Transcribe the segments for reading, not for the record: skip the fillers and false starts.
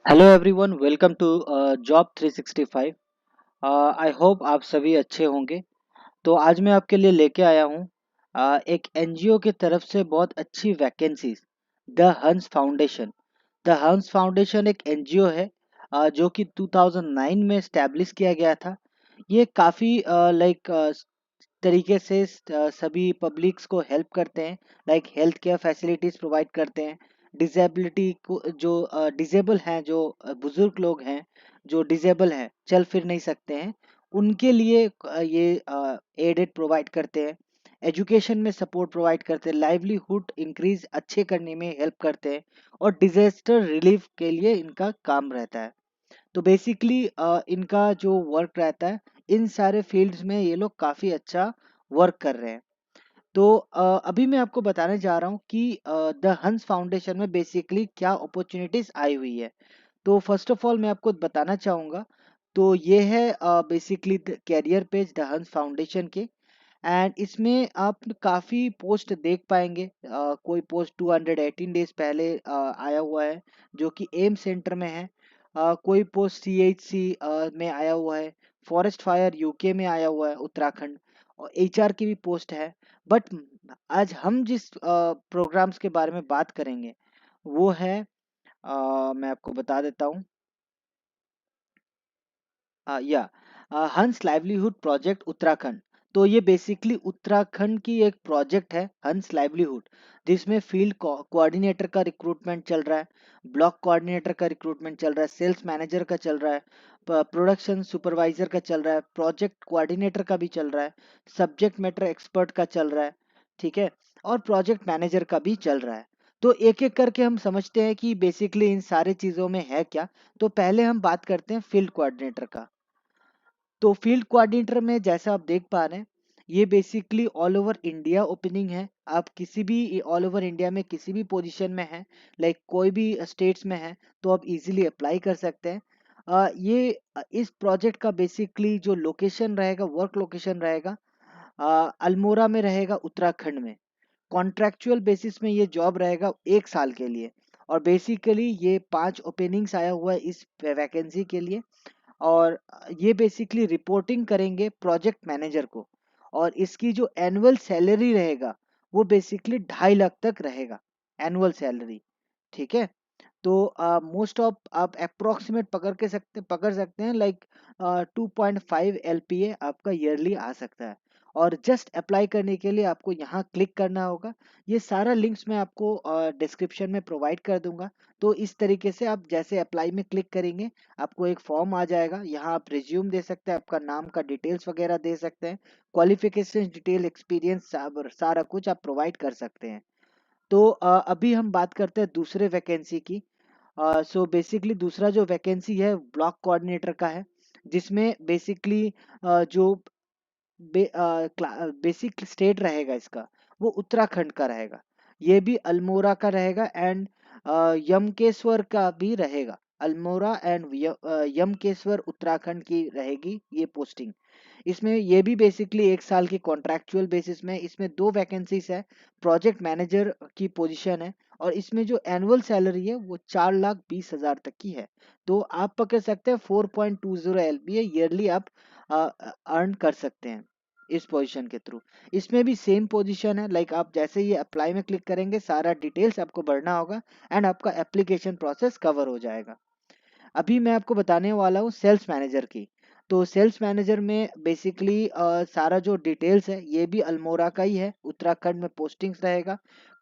Hello everyone, welcome to job 365। I hope आप सभी अच्छे होंगे। तो आज मैं आपके लिए लेके आया हूँ एक एनजीओ की तरफ से बहुत अच्छी वैकेंसीज। द हंस फाउंडेशन। द हंस फाउंडेशन एक एनजीओ है जो कि 2009 में स्टैब्लिश किया गया था। ये काफ़ी लाइक तरीके से सभी पब्लिक्स को हेल्प करते हैं, like health care facilities provide करते हैं। डिसेबिलिटी को जो डिसेबल हैं, जो बुजुर्ग लोग हैं, जो डिसेबल हैं, चल फिर नहीं सकते हैं, उनके लिए ये एडेड प्रोवाइड करते हैं। एजुकेशन में सपोर्ट प्रोवाइड करते हैं, लाइवलीहुड इंक्रीज अच्छे करने में हेल्प करते हैं, और डिजास्टर रिलीफ के लिए इनका काम रहता है। तो बेसिकली इनका जो वर्क रहता है, इन सारे फील्ड्स में ये लोग काफ़ी अच्छा वर्क कर रहे हैं। तो अभी मैं आपको बताने जा रहा हूँ कि द हंस फाउंडेशन में बेसिकली क्या अपॉर्चुनिटीज़ आई हुई है। तो फर्स्ट ऑफ ऑल मैं आपको बताना चाहूँगा, तो ये है बेसिकली कैरियर पेज द हंस फाउंडेशन के। एंड इसमें आप काफ़ी पोस्ट देख पाएंगे। कोई पोस्ट 218 डेज पहले आया हुआ है, जो कि एम सेंटर में है। कोई पोस्ट सीएचसी में आया हुआ है। फॉरेस्ट फायर यूके में आया हुआ है, उत्तराखंड। और एचआर की भी पोस्ट है। बट आज हम जिस प्रोग्राम्स के बारे में बात करेंगे वो है, मैं आपको बता देता हूँ। या हंस लाइवलीहुड प्रोजेक्ट उत्तराखंड। तो ये बेसिकली उत्तराखंड की एक प्रोजेक्ट है, हंस लाइवलीहुड, जिसमें फील्ड कोऑर्डिनेटर का रिक्रूटमेंट चल रहा है, ब्लॉक कोऑर्डिनेटर का रिक्रूटमेंट चल रहा है, सेल्स मैनेजर का चल रहा है, प्रोडक्शन सुपरवाइजर का चल रहा है, प्रोजेक्ट कोऑर्डिनेटर का भी चल रहा है, सब्जेक्ट मैटर एक्सपर्ट का चल रहा है, ठीक है, और प्रोजेक्ट मैनेजर का भी चल रहा है। तो एक एक करके हम समझते हैं कि बेसिकली इन सारे चीज़ों में है क्या। तो पहले हम बात करते हैं फील्ड कोऑर्डिनेटर का। तो फील्ड कोऑर्डिनेटर में जैसा आप देख पा रहे हैं, ये basically all over India opening है। आप किसी भी ऑल ओवर इंडिया में किसी भी पोजीशन में हैं, लाइक कोई भी स्टेट्स में है, तो आप इजीली अप्लाई कर सकते हैं। इस प्रोजेक्ट का बेसिकली जो लोकेशन रहेगा, वर्क लोकेशन रहेगा, अल्मोड़ा में रहेगा, उत्तराखंड में। कॉन्ट्रैक्चुअल बेसिस में ये जॉब रहेगा 1 साल के लिए। और बेसिकली ये 5 ओपनिंग्स आया हुआ है इस वैकेंसी के लिए। और ये बेसिकली रिपोर्टिंग करेंगे प्रोजेक्ट मैनेजर को। और इसकी जो एनुअल सैलरी रहेगा वो बेसिकली 2.5 लाख तक रहेगा, एनुअल सैलरी। ठीक है। तो मोस्ट ऑफ आप अप्रोक्सीमेट पकड़ सकते हैं, लाइक 2.5 LPA आपका ईयरली आ सकता है। और जस्ट अप्लाई करने के लिए आपको यहाँ क्लिक करना होगा। ये सारा लिंक्स मैं आपको डिस्क्रिप्शन में प्रोवाइड कर दूंगा। तो इस तरीके से आप जैसे अप्लाई में क्लिक करेंगे, आपको एक फॉर्म आ जाएगा। यहाँ आप रिज्यूम दे सकते हैं, आपका नाम का डिटेल्स वगैरह दे सकते हैं, क्वालिफिकेशन डिटेल, एक्सपीरियंस, सारा कुछ आप प्रोवाइड कर सकते हैं। तो अभी हम बात करते हैं दूसरे वैकेंसी की। सो बेसिकली दूसरा जो वैकेंसी है ब्लॉक कोऑर्डिनेटर का है, जिसमें बेसिकली जो बेसिक स्टेट रहेगा इसका, वो उत्तराखंड का रहेगा। ये भी अल्मोड़ा का रहेगा, एंड यमकेश्वर का भी रहेगा। अल्मोड़ा एंड यमकेश्वर उत्तराखंड की रहेगी ये पोस्टिंग। इसमें ये भी बेसिकली 1 साल की कॉन्ट्रैक्चुअल बेसिस में, इसमें 2 वैकेंसीज है। प्रोजेक्ट मैनेजर की पोजीशन है, और इसमें जो एनुअल सैलरी है वो 4,20,000 तक की है। तो आप पकड़ सकते हैं 4.20 LPA ईयरली आप अर्न कर सकते हैं इस पोजीशन के थ्रू। इसमें भी सेम पोजीशन है, लाइक आप जैसे ही अप्लाई में क्लिक करेंगे, सारा डिटेल्स आपको भरना होगा, एंड आपका एप्लीकेशन प्रोसेस कवर हो जाएगा। अभी मैं आपको बताने वाला हूँ सेल्स मैनेजर की। तो सेल्स मैनेजर में बेसिकली सारा जो डिटेल्स है ये भी अल्मोड़ा का ही है, उत्तराखंड में पोस्टिंग्स रहेगा।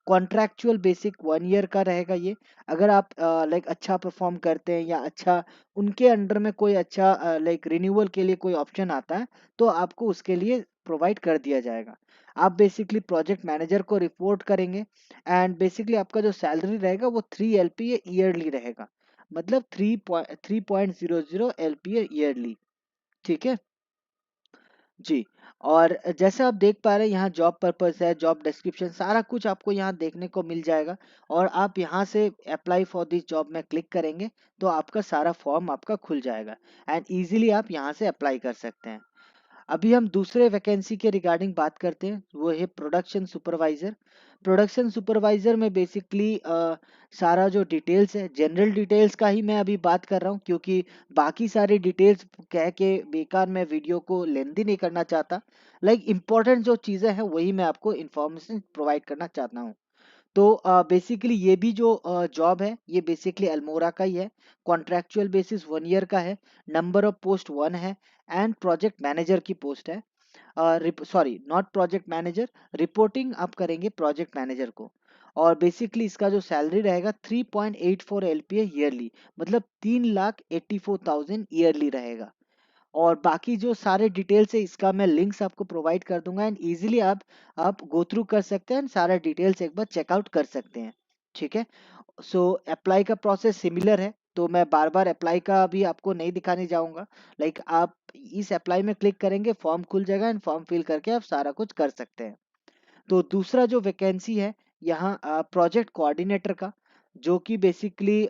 कॉन्ट्रैक्चुअल बेसिक 1 ईयर का रहेगा ये। अगर आप लाइक अच्छा परफॉर्म करते हैं, या अच्छा उनके अंडर में कोई अच्छा लाइक रिन्यूअल के लिए कोई ऑप्शन आता है, तो आपको उसके लिए प्रोवाइड कर दिया जाएगा। आप बेसिकली प्रोजेक्ट मैनेजर को रिपोर्ट करेंगे, एंड बेसिकली आपका जो सैलरी रहेगा वो 3 LPA ईयरली रहेगा, मतलब 3.00 LPA ईयरली। ठीक है जी। और जैसे आप देख पा रहे हैं, यहाँ जॉब पर्पस है, जॉब डिस्क्रिप्शन, सारा कुछ आपको यहाँ देखने को मिल जाएगा। और आप यहाँ से अप्लाई फॉर दिस जॉब में क्लिक करेंगे, तो आपका सारा फॉर्म आपका खुल जाएगा, एंड इजीली आप यहाँ से अप्लाई कर सकते हैं। अभी हम दूसरे वैकेंसी के रिगार्डिंग बात करते हैं, वो है प्रोडक्शन सुपरवाइजर। प्रोडक्शन सुपरवाइजर में बेसिकली सारा जो डिटेल्स है, जनरल डिटेल्स का ही मैं अभी बात कर रहा हूँ, क्योंकि बाकी सारी डिटेल्स कह के बेकार मैं वीडियो को लेंदी नहीं करना चाहता। इम्पोर्टेंट जो चीज़ें हैं वही मैं आपको इन्फॉर्मेशन प्रोवाइड करना चाहता हूँ। तो बेसिकली ये भी जो जॉब है ये बेसिकली अल्मोड़ा का ही है। कॉन्ट्रैक्चुअल बेसिस 1 ईयर का है। नंबर ऑफ पोस्ट 1 है। एंड प्रोजेक्ट मैनेजर की पोस्ट है। Sorry, not project manager, reporting आप करेंगे प्रोजेक्ट मैनेजर को। और बेसिकली इसका जो सैलरी रहेगा 3.84 LPA ईयरली, मतलब 3,84,000 ईयरली रहेगा। और बाकी जो सारे डिटेल्स है इसका मैं लिंक्स आपको प्रोवाइड कर दूंगा, एंड इजीली आप गो थ्रू कर सकते हैं, सारा डिटेल्स एक बार चेकआउट कर सकते हैं। ठीक है। सो अप्लाई का प्रोसेस सिमिलर है, तो मैं बार बार अप्लाई का अभी आपको नहीं दिखाने जाऊंगा। आप इस अप्लाई में क्लिक करेंगे, फॉर्म खुल जाएगा, एंड फॉर्म फिल करके आप सारा कुछ कर सकते हैं। तो दूसरा जो वैकेंसी है यहाँ प्रोजेक्ट कोऑर्डिनेटर का, जो कि बेसिकली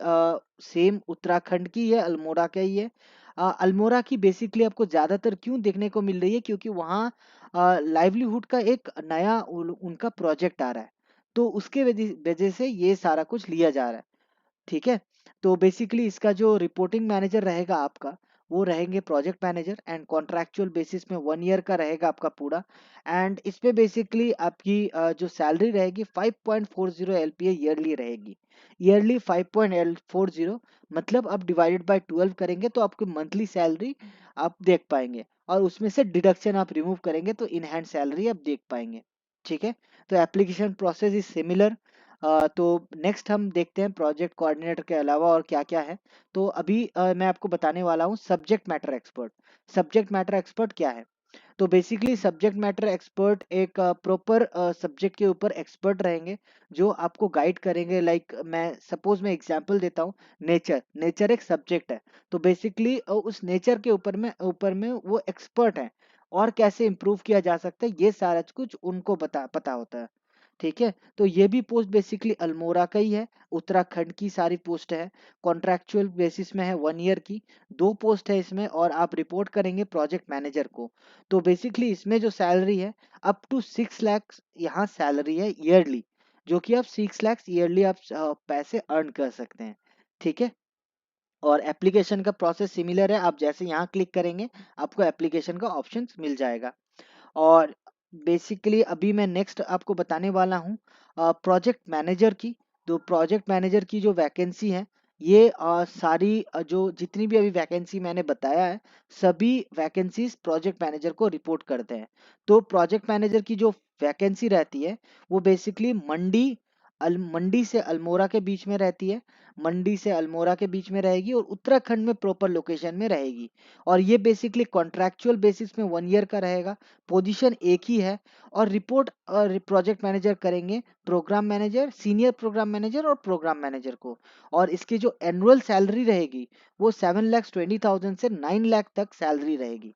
सेम उत्तराखंड की है, अल्मोड़ा का ही है। अल्मोड़ा की बेसिकली आपको ज़्यादातर क्यों देखने को मिल रही है, क्योंकि वहाँ लाइवलीहुड का एक नया उनका प्रोजेक्ट आ रहा है, तो उसके वजह वजह से ये सारा कुछ लिया जा रहा है। ठीक है। तो बेसिकली इसका जो रिपोर्टिंग मैनेजर रहेगा आपका, वो रहेंगे project manager, and contractual basis में 1 ईयर का रहेगा आपका पूरा। एंड इसमें बेसिकली आपकी जो सैलरी रहेगी 5.40 LPA ईयरली रहेगी। ईयरली 5.40, मतलब आप डिवाइडेड बाय 12 करेंगे तो आपकी मंथली सैलरी आप देख पाएंगे, और उसमें से डिडक्शन आप रिमूव करेंगे तो इन हैंड सैलरी आप देख पाएंगे। ठीक है। तो एप्लीकेशन प्रोसेस इज सिमिलर। तो नेक्स्ट हम देखते हैं प्रोजेक्ट कोऑर्डिनेटर के अलावा और क्या क्या है। तो अभी मैं आपको बताने वाला हूँ subject matter expert. Subject matter expert क्या है? तो बेसिकली सब्जेक्ट मैटर एक्सपर्ट एक प्रॉपर सब्जेक्ट के ऊपर एक्सपर्ट रहेंगे, जो आपको गाइड करेंगे। मैं एग्जांपल देता हूँ। नेचर नेचर एक सब्जेक्ट है, तो बेसिकली उस नेचर के ऊपर में वो एक्सपर्ट है, और कैसे इम्प्रूव किया जा सकता है ये सारा कुछ उनको पता होता है। ठीक है। तो ये भी पोस्ट बेसिकली अल्मोड़ा का ही है, उत्तराखंड की सारी पोस्ट है। कॉन्ट्रैक्चुअल बेसिस में है 1 ईयर की। 2 पोस्ट है इसमें, और आप रिपोर्ट करेंगे प्रोजेक्ट मैनेजर को। तो बेसिकली इसमें जो सैलरी है अप टू 6 लाख यहाँ सैलरी है ईयरली, जो कि आप 6 लाख ईयरली आप पैसे अर्न कर सकते हैं। ठीक है। और एप्लीकेशन का प्रोसेस सिमिलर है, आप जैसे यहाँ क्लिक करेंगे आपको एप्लीकेशन का ऑप्शन मिल जाएगा। और बेसिकली अभी मैं नेक्स्ट आपको बताने वाला हूँ प्रोजेक्ट मैनेजर की। तो प्रोजेक्ट मैनेजर की जो वैकेंसी है, ये सारी जो जितनी भी अभी वैकेंसी मैंने बताया है, सभी वैकेंसीज प्रोजेक्ट मैनेजर को रिपोर्ट करते हैं। तो प्रोजेक्ट मैनेजर की जो वैकेंसी रहती है वो बेसिकली मंडी से अल्मोड़ा के बीच में रहती है। मंडी से अल्मोड़ा के बीच में रहेगी, और उत्तराखंड में प्रॉपर लोकेशन में रहेगी। और ये बेसिकली कॉन्ट्रैक्चुअल बेसिस में 1 ईयर का रहेगा। पोजीशन एक ही है। और रिपोर्ट प्रोजेक्ट मैनेजर करेंगे program manager, senior program manager और प्रोग्राम मैनेजर को। और इसकी जो एनुअल सैलरी रहेगी वो 7,20,000 से 9 लाख तक सैलरी रहेगी।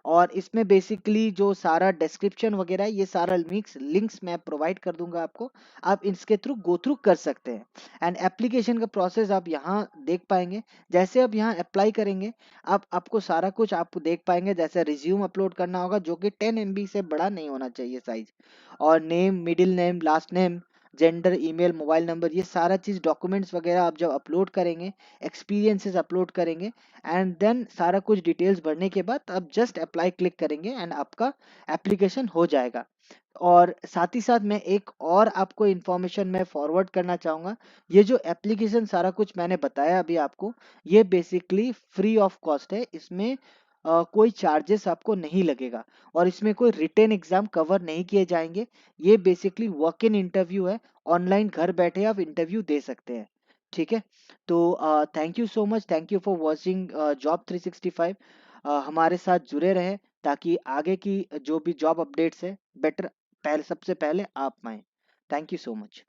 और इसमें बेसिकली जो सारा डिस्क्रिप्शन वगैरह है, ये सारा लिंक्स मैं प्रोवाइड कर दूंगा आपको। आप इसके थ्रू गो थ्रू कर सकते हैं। एंड एप्लीकेशन का प्रोसेस आप यहाँ देख पाएंगे। जैसे आप यहाँ अप्लाई करेंगे, आपको सारा कुछ आपको देख पाएंगे। जैसे रिज्यूम अपलोड करना होगा, जो कि 10 MB से बड़ा नहीं होना चाहिए साइज। और name, middle name, last name, gender, email, mobile number, ये सारा चीज़ डॉक्यूमेंट्स वगैरह आप जब अपलोड करेंगे, एक्सपीरियंसेस अपलोड करेंगे, एंड देन सारा कुछ डिटेल्स भरने के बाद आप जस्ट अप्लाई क्लिक करेंगे, एंड आपका एप्लीकेशन हो जाएगा। और साथ ही साथ मैं एक और आपको इन्फॉर्मेशन मैं फॉरवर्ड करना चाहूँगा। ये जो एप्लीकेशन सारा कुछ मैंने बताया अभी आपको, ये बेसिकली फ्री ऑफ कॉस्ट है। इसमें कोई चार्जेस आपको नहीं लगेगा, और इसमें कोई रिटेन एग्जाम कवर नहीं किए जाएंगे। ये बेसिकली वॉक इन इंटरव्यू है। ऑनलाइन घर बैठे आप इंटरव्यू दे सकते हैं। ठीक है। तो thank you so much, thank you for watching job 365। हमारे साथ जुड़े रहें, ताकि आगे की जो भी जॉब अपडेट्स है बेटर पहले सबसे पहले आप पाएं। Thank you so much.